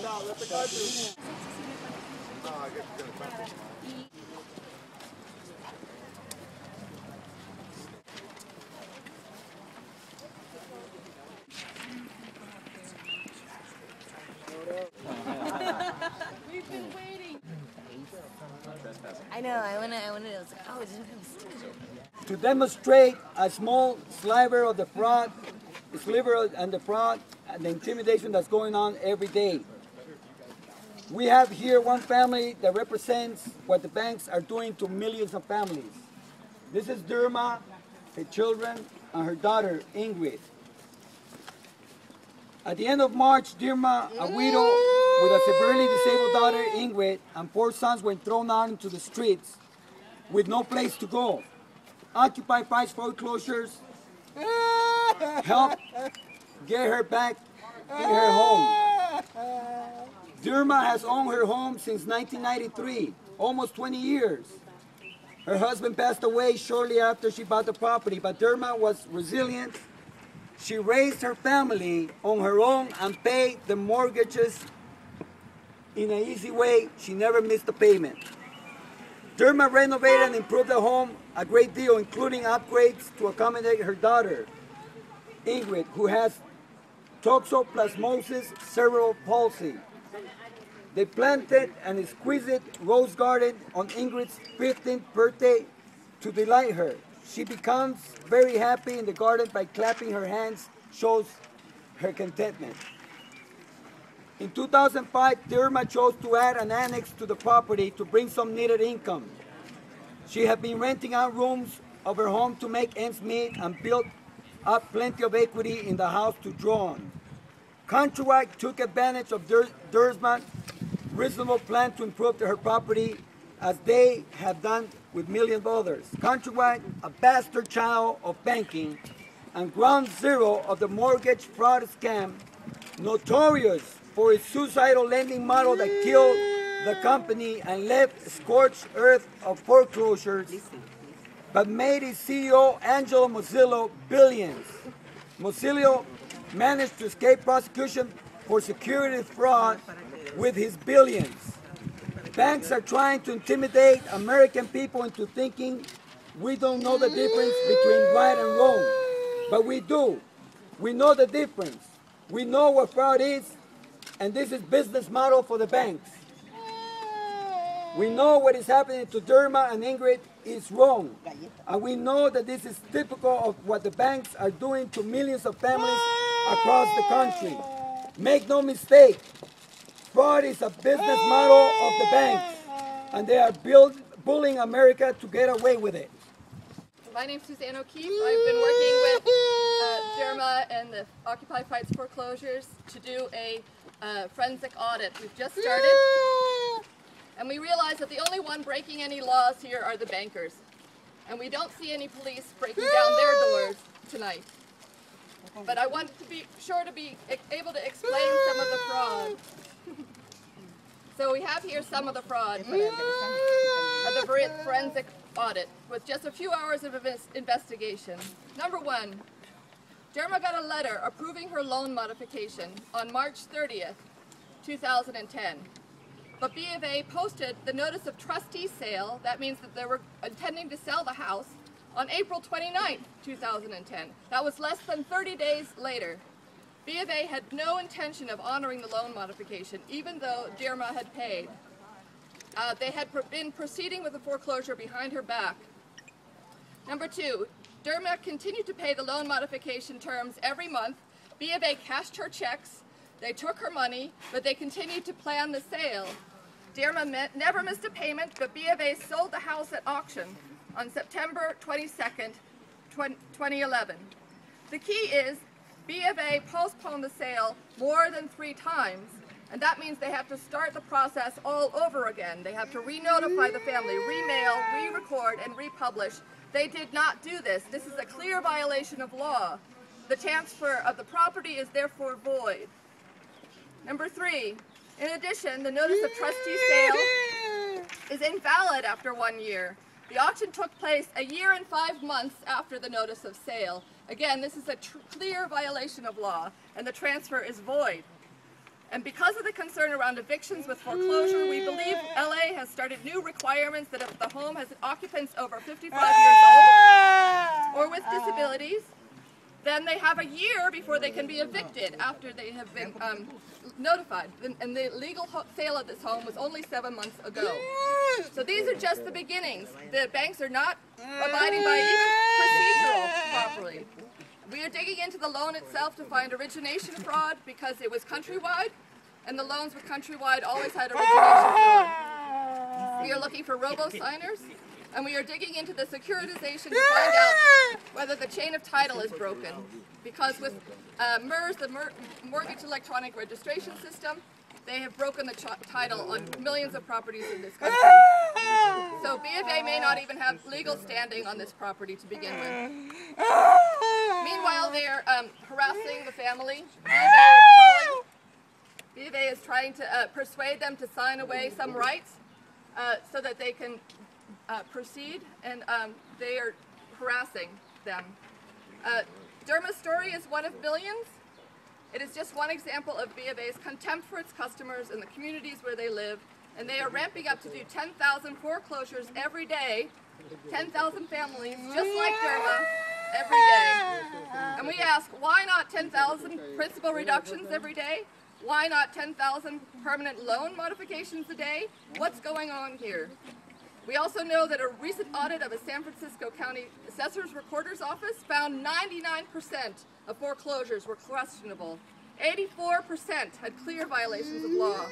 We've been waiting. I know, I wanted, I was like, oh, it didn't come straight. To demonstrate a small sliver of the fraud, and the intimidation that's going on every day. We have here one family that represents what the banks are doing to millions of families. This is Derma, her children, and her daughter, Ingrid. At the end of March, Derma, a widow with a severely disabled daughter, Ingrid, and 4 sons were thrown out into the streets with no place to go. Occupy Fights Foreclosures helped get her back in her home. Derma has owned her home since 1993, almost 20 years. Her husband passed away shortly after she bought the property, but Derma was resilient. She raised her family on her own and paid the mortgages in an easy way. She never missed a payment. Derma renovated and improved the home a great deal, including upgrades to accommodate her daughter, Ingrid, who has toxoplasmosis cerebral palsy. They planted an exquisite rose garden on Ingrid's 15th birthday to delight her. She becomes very happy in the garden by clapping her hands, shows her contentment. In 2005, Derma chose to add an annex to the property to bring some needed income. She had been renting out rooms of her home to make ends meet and built up plenty of equity in the house to draw on. Countrywide took advantage of Derma's reasonable plan to improve her property as they have done with millions of others. Countrywide, a bastard child of banking and ground zero of the mortgage fraud scam, notorious for its suicidal lending model that killed the company and left scorched earth of foreclosures, but made its CEO, Angelo Mozillo, billions. Mozillo managed to escape prosecution for securities fraud with his billions. Banks are trying to intimidate American people into thinking we don't know the difference between right and wrong. But we do. We know the difference. We know what fraud is, and this is business model for the banks. We know what is happening to Derma and Ingrid is wrong. And we know that this is typical of what the banks are doing to millions of families across the country. Make no mistake, fraud is a business model of the banks, and they are bullying America to get away with it. My name is Suzanne O'Keefe. I've been working with Derma and the Occupy Fights Foreclosures to do a forensic audit. We've just started, and we realize that the only one breaking any laws here are the bankers. And we don't see any police breaking down their doors tonight. But I want to be sure to be able to explain some of the fraud. So we have here some of the fraud of the forensic audit with just a few hours of investigation. Number one, Derma got a letter approving her loan modification on March 30th, 2010. But BofA posted the notice of trustee sale, that means that they were intending to sell the house, on April 29th, 2010. That was less than 30 days later. BofA had no intention of honoring the loan modification, even though Derma had paid. They had been proceeding with the foreclosure behind her back. Number two, Derma continued to pay the loan modification terms every month. BofA cashed her checks, they took her money, but they continued to plan the sale. Derma never missed a payment, but BofA sold the house at auction on September 22nd, 2011. The key is BofA postponed the sale more than 3 times, and that means they have to start the process all over again. They have to re-notify the family, re-mail, re-record, and republish. They did not do this. This is a clear violation of law. The transfer of the property is therefore void. Number 3, in addition, the notice of trustee sale is invalid after 1 year. The auction took place a year and 5 months after the notice of sale. Again, this is a clear violation of law, and the transfer is void. And because of the concern around evictions with foreclosure, we believe LA has started new requirements that if the home has occupants over 55 years old or with disabilities, then they have a year before they can be evicted after they have been notified. And the legal sale of this home was only 7 months ago. So these are just the beginnings. The banks are not abiding by even procedural properly. We are digging into the loan itself to find origination fraud because it was countrywide, and the loans with countrywide always had origination fraud. We are looking for robo-signers, and we are digging into the securitization to find out whether the chain of title is broken. Because with MERS, the Mortgage Electronic Registration System, they have broken the title on millions of properties in this country. So BofA may not even have legal standing on this property to begin with. Meanwhile, they're harassing the family. BofA is trying to persuade them to sign away some rights so that they can proceed, and they are harassing them. Derma's story is one of billions. It is just one example of BofA's contempt for its customers and the communities where they live, and they are ramping up to do 10,000 foreclosures every day, 10,000 families, just like Derma, every day. And we ask, why not 10,000 principal reductions every day? Why not 10,000 permanent loan modifications a day? What's going on here? We also know that a recent audit of a San Francisco County Assessor's Recorder's Office found 99% of foreclosures were questionable. 84% had clear violations of law,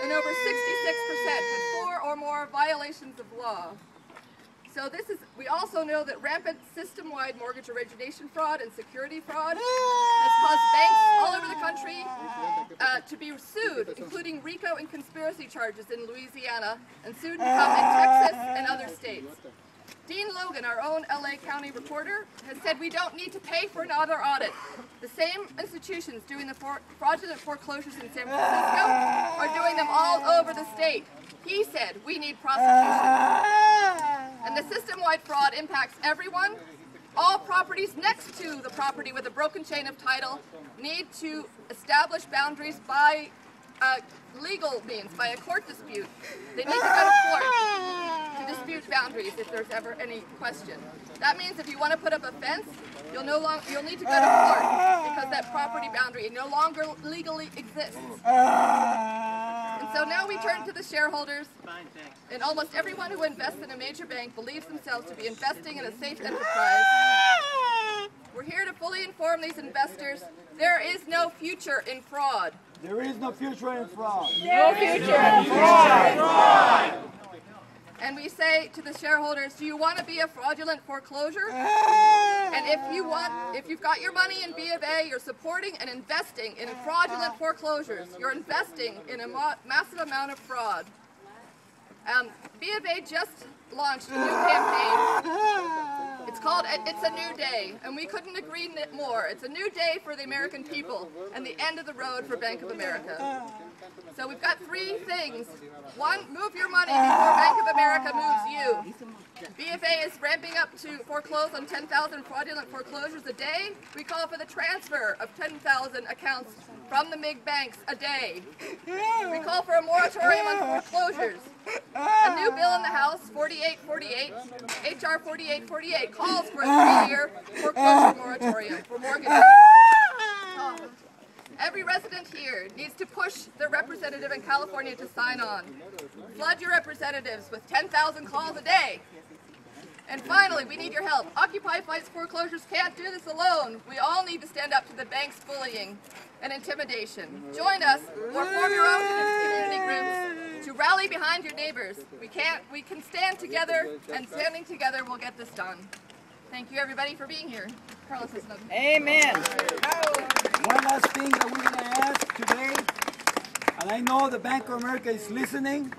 and over 66% had 4 or more violations of law. So we also know that rampant system-wide mortgage origination fraud and security fraud has caused banks all over the country to be sued, including RICO and conspiracy charges in Louisiana, and soon to come in Texas and other states. Dean Logan, our own LA County reporter, has said we don't need to pay for another audit. The same institutions doing the fraudulent foreclosures in San Francisco are doing them all over the state. He said we need prosecution. And the system-wide fraud impacts everyone. All properties next to the property with a broken chain of title need to establish boundaries by legal means, by a court dispute. They need to go to court to dispute boundaries if there's ever any question. That means if you want to put up a fence, you'll need to go to court because that property boundary no longer legally exists. And so now we turn to the shareholders, and almost everyone who invests in a major bank believes themselves to be investing in a safe enterprise. We're here to fully inform these investors there is no future in fraud. There is no future in fraud. No future in fraud. And we say to the shareholders, do you want to be a fraudulent foreclosure? And if you've got your money in BofA, you're supporting and investing in fraudulent foreclosures. You're investing in a massive amount of fraud. BofA just launched a new campaign. It's called It's a New Day, and we couldn't agree more. It's a new day for the American people and the end of the road for Bank of America. So we've got 3 things. 1, move your money before Bank of America moves you. BofA is ramping up to foreclose on 10,000 fraudulent foreclosures a day. We call for the transfer of 10,000 accounts from the big banks a day. We call for a moratorium on foreclosures. A new bill in the House, 4848, HR 4848, calls for a 3-year foreclosure moratorium for mortgages. Every resident here needs to push their representative in California to sign on. Flood your representatives with 10,000 calls a day. And finally, we need your help. Occupy Fights Foreclosures can't do this alone. We all need to stand up to the bank's bullying and intimidation. Join us or form your own community groups to rally behind your neighbors. We can stand together, and standing together we'll get this done. Thank you everybody for being here. Carlos has nothing. Amen. One last thing that we're going to ask today, and I know the Bank of America is listening,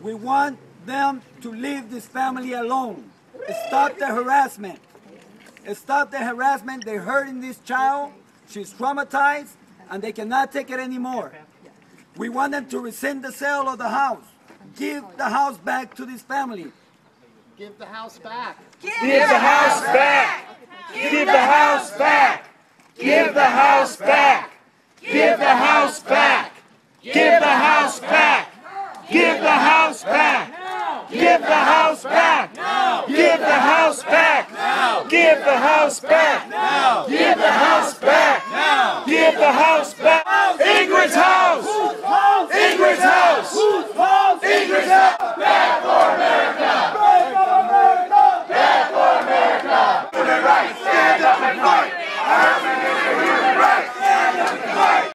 we want them to leave this family alone. Stop the harassment. Stop the harassment. They're hurting this child. She's traumatized, and they cannot take it anymore. We want them to rescind the sale of the house. Give the house back to this family. Give the house back. Give the house back. Give the house back. Give the house back. Give the house back. Give the house back. Give the house back. Give the house back. Give the house back. Give the house back. Give the house back. Give the house back. Ingrid's house. Ingrid's house.